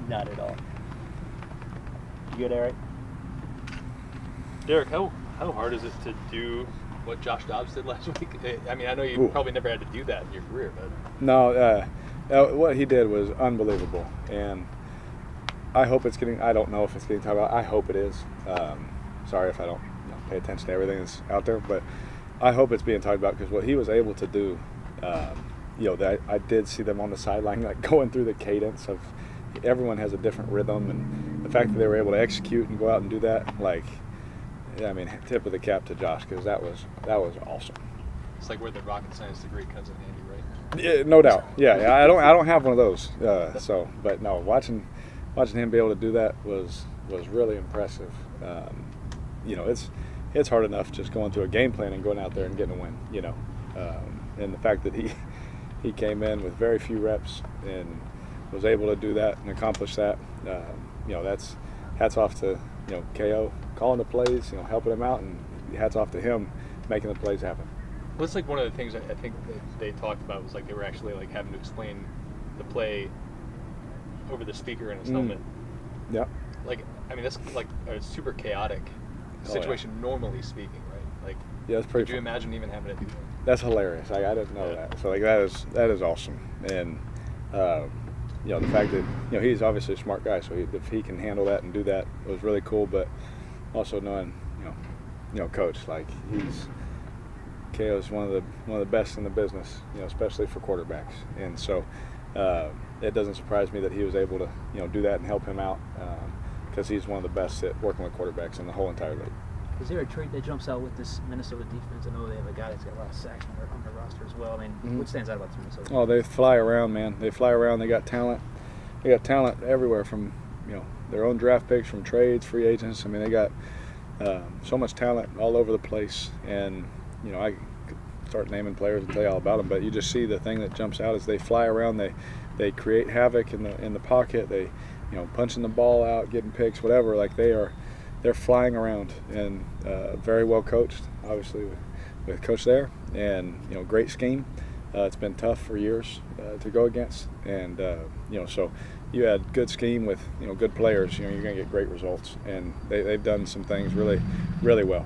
Not at all. You good, Eric? Derek, how hard is it to do what Josh Dobbs did last week? I mean, I know you probably never had to do that in your career, but No, what he did was unbelievable, and I hope it's getting. I don't know if it's getting talked about. I hope it is. Sorry if I don't pay attention to everything that's out there, but I hope it's being talked about because what he was able to do. I did see them on the sideline, like going through the cadence of. Everyone has a different rhythm, and the fact that they were able to execute and go out and do that, tip of the cap to Josh because that was awesome. It's like where the rocket science degree comes in handy, right? Yeah, no doubt. Yeah, I don't have one of those. But no, watching him be able to do that was really impressive. It's hard enough just going through a game plan and going out there and getting a win. And the fact that he came in with very few reps and was able to do that and accomplish that. That's hats off to KO calling the plays, helping him out, and hats off to him making the plays happen. Well, it's like one of the things I think that they talked about was like they were actually like having to explain the play over the speaker in his helmet. Yeah. Like, I mean, that's like a super chaotic situation, normally speaking, right? Like, yeah, that's pretty. Could you imagine even having to do that? That's hilarious. I didn't know that. So that is awesome. And the fact that he's obviously a smart guy, so if he can handle that and do that, it was really cool. But also knowing Coach, like KO's one of the best in the business, especially for quarterbacks. And so it doesn't surprise me that he was able to do that and help him out because he's one of the best at working with quarterbacks in the whole entire league. Is there a trait that jumps out with this Minnesota defense? I know they have a guy that's got a lot of sacks on their roster as well. I mean, what stands out about the Minnesota defense? Oh, they fly around, man. They fly around. They got talent. They got talent everywhere from, their own draft picks, from trades, free agents. I mean, they got so much talent all over the place. And, I could start naming players and tell you all about them, but you just see the thing that jumps out is they fly around. They create havoc in the pocket. They, punching the ball out, getting picks, whatever. Like they're flying around and very well coached, obviously with Coach there, and great scheme. It's been tough for years to go against, and so you had good scheme with good players. You're going to get great results, and they've done some things really, really well.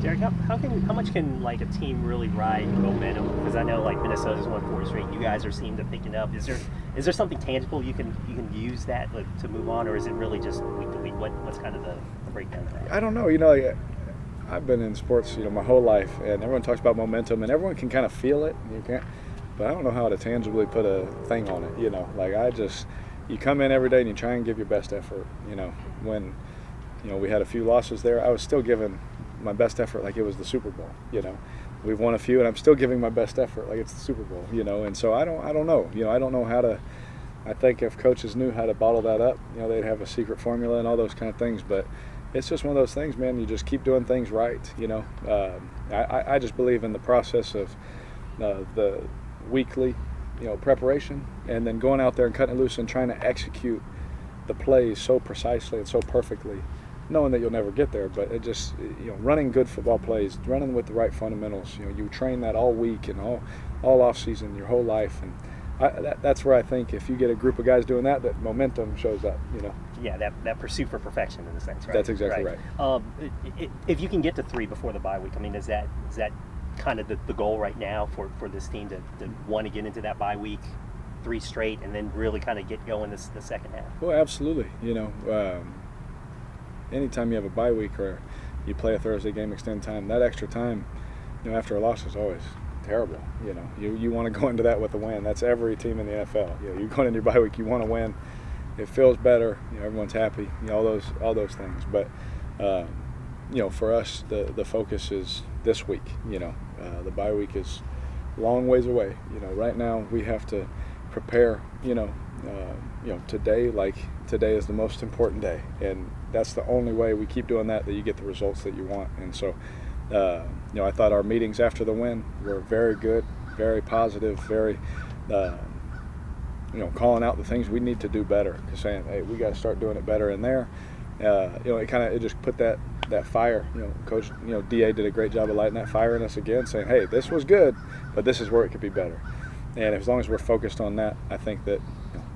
Derek, how much can like a team really ride momentum? Because I know like Minnesota's won 4 straight. You guys are seem to picking up. Is there something tangible you can use that to move on, or is it really just week to week? What's kind of the breakdown of that? I don't know. I've been in sports my whole life, and everyone talks about momentum, and everyone can kind of feel it. You can't, but I don't know how to tangibly put a thing on it. You come in every day and you try and give your best effort. When we had a few losses there, I was still giving my best effort like it was the Super Bowl. We've won a few, and I'm still giving my best effort like it's the Super Bowl. And so I don't know. I don't know how to. I think if coaches knew how to bottle that up, they'd have a secret formula and all those kind of things. But it's just one of those things, man. You just keep doing things right. I just believe in the process of the weekly, preparation, and then going out there and cutting it loose and trying to execute the plays so precisely and so perfectly, knowing that you'll never get there, but it just, running good football plays, running with the right fundamentals. You train that all week and all off season, your whole life, and that's where I think if you get a group of guys doing that momentum shows up. Yeah, that pursuit for perfection in a sense, right? That's exactly right. If you can get to 3 before the bye week, I mean, is that kind of the goal right now for this team to want to get into that bye week, 3 straight, and then really kind of get going the second half? Well, absolutely. Anytime you have a bye week or you play a Thursday game extended time, that extra time, after a loss is always terrible. You want to go into that with a win. That's every team in the NFL. You're going into your bye week, you want to win. It feels better. Everyone's happy. All those things. But for us, the focus is this week. The bye week is a long ways away. Right now we have to prepare. Today, like today is the most important day, and that's the only way we keep doing that you get the results that you want. And so, I thought our meetings after the win were very good, very positive, very, calling out the things we need to do better, saying, hey, we got to start doing it better in there. It just put that fire. Coach, DA did a great job of lighting that fire in us again, saying, hey, this was good, but this is where it could be better. And as long as we're focused on that, I think that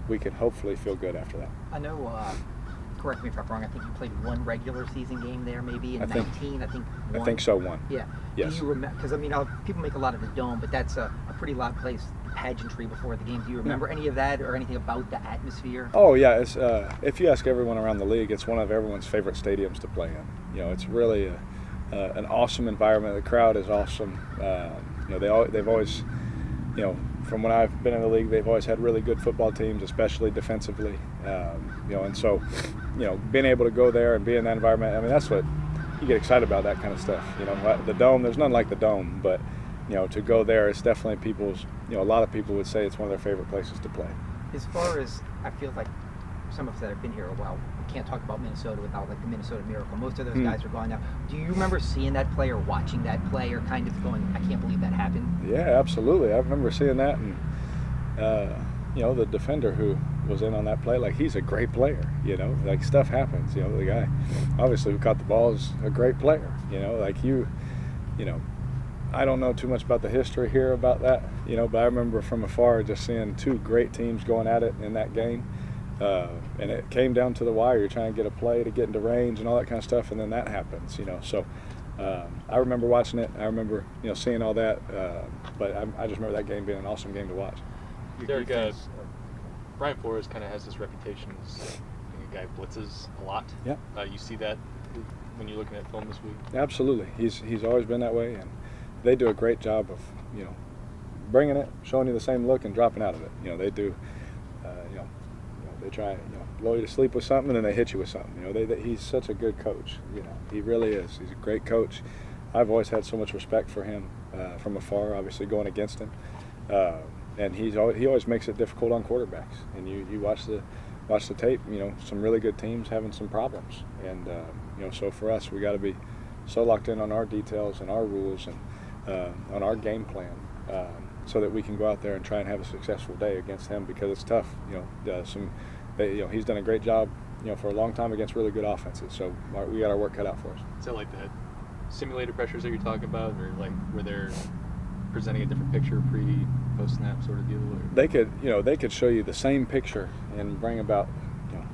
we can hopefully feel good after that. I know, correct me if I'm wrong, I think you played one regular season game there maybe in I think- 19, I think one. I think so, one. Yeah. Yes. Do you remember, because I mean, people make a lot of the Dome, but that's a pretty loud place, pageantry before the game. Do you remember any of that or anything about the atmosphere? Oh yeah, it's if you ask everyone around the league, it's one of everyone's favorite stadiums to play in. You know, it's really an awesome environment. The crowd is awesome. You know, they've always, you know, from when I've been in the league, they've always had really good football teams, especially defensively. You know, and so, you know, being able to go there and be in that environment, I mean, that's what you get excited about, that kind of stuff. You know, the Dome, there's nothing like the Dome, but you know, to go there, it's definitely people's. You know, a lot of people would say it's one of their favorite places to play. As far as, I feel like some of us that have been here a while, we can't talk about Minnesota without like the Minnesota Miracle. Most of those guys are gone now. Do you remember seeing that play or watching that play or kind of going, I can't believe that happened? Yeah, absolutely. I remember seeing that, and you know, the defender who was in on that play, like, he's a great player. You know, like, stuff happens. You know, the guy obviously who caught the ball is a great player. You know, like you know, I don't know too much about the history here about that. You know, but I remember from afar just seeing two great teams going at it in that game. And it came down to the wire. You're trying to get a play to get into range and all that kind of stuff, and then that happens, you know. So I remember watching it. I remember, you know, seeing all that. But I just remember that game being an awesome game to watch. Derek, Brian Flores kind of has this reputation as being a guy who blitzes a lot. Yeah. You see that when you're looking at film this week? Absolutely. He's always been that way, and they do a great job of, you know, bringing it, showing you the same look, and dropping out of it. You know, they do. You know, they try, you know, lull you to sleep with something, and then they hit you with something. You know, he's such a good coach. You know, he really is. He's a great coach. I've always had so much respect for him from afar. Obviously, going against him, and he always makes it difficult on quarterbacks. And you watch the tape. You know, some really good teams having some problems, and you know, so for us, we got to be so locked in on our details and our rules and on our game plan. So that we can go out there and try and have a successful day against him, because it's tough. You know, you know, he's done a great job, you know, for a long time against really good offenses. So we got our work cut out for us. Is that like the simulated pressures that you're talking about, or like where they're presenting a different picture post snap sort of deal? Or? They could show you the same picture and bring about, you know,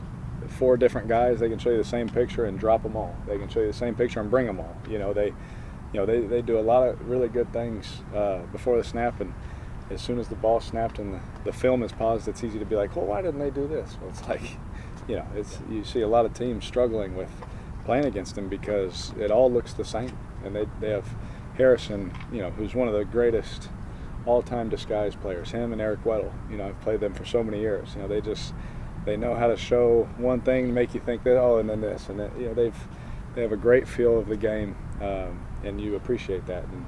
4 different guys. They can show you the same picture and drop them all. They can show you the same picture and bring them all. You know, they do a lot of really good things before the snap, and as soon as the ball snapped and the film is paused, it's easy to be like, well, why didn't they do this? Well, it's like, you know, you see a lot of teams struggling with playing against them because it all looks the same. And they have Harrison, you know, who's one of the greatest all-time disguise players. Him and Eric Weddle, you know, I've played them for so many years. You know, they know how to show one thing to make you think that, oh, and then this, and then, you know, they have a great feel of the game. And you appreciate that, and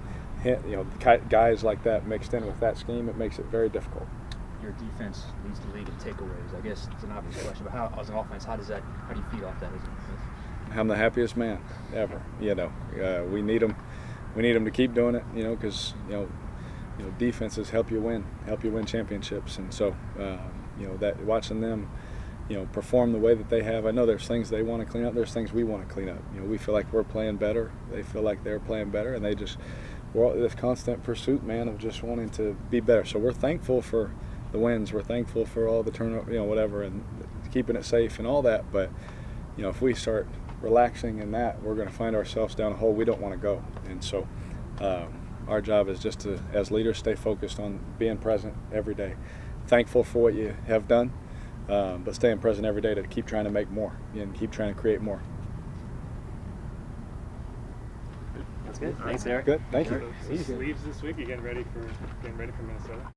you know, guys like that mixed in with that scheme, it makes it very difficult. Your defense leads the league in takeaways. I guess it's an obvious question, but how, as an offense, how do you feed off that as an offense? I'm the happiest man ever. You know, we need them. We need them to keep doing it. You know, because you know, defenses help you win championships, and so you know, that watching them, you know, perform the way that they have. I know there's things they want to clean up. There's things we want to clean up. You know, we feel like we're playing better. They feel like they're playing better, and we're all this constant pursuit, man, of just wanting to be better. So we're thankful for the wins. We're thankful for all the turnover, you know, whatever, and keeping it safe and all that. But you know, if we start relaxing in that, we're going to find ourselves down a hole we don't want to go. And so our job is just to, as leaders, stay focused on being present every day, thankful for what you have done. But staying present every day to keep trying to make more and keep trying to create more. That's good. Thanks, Derek. Good. Thank you. Sleeves this week. You getting ready for Minnesota?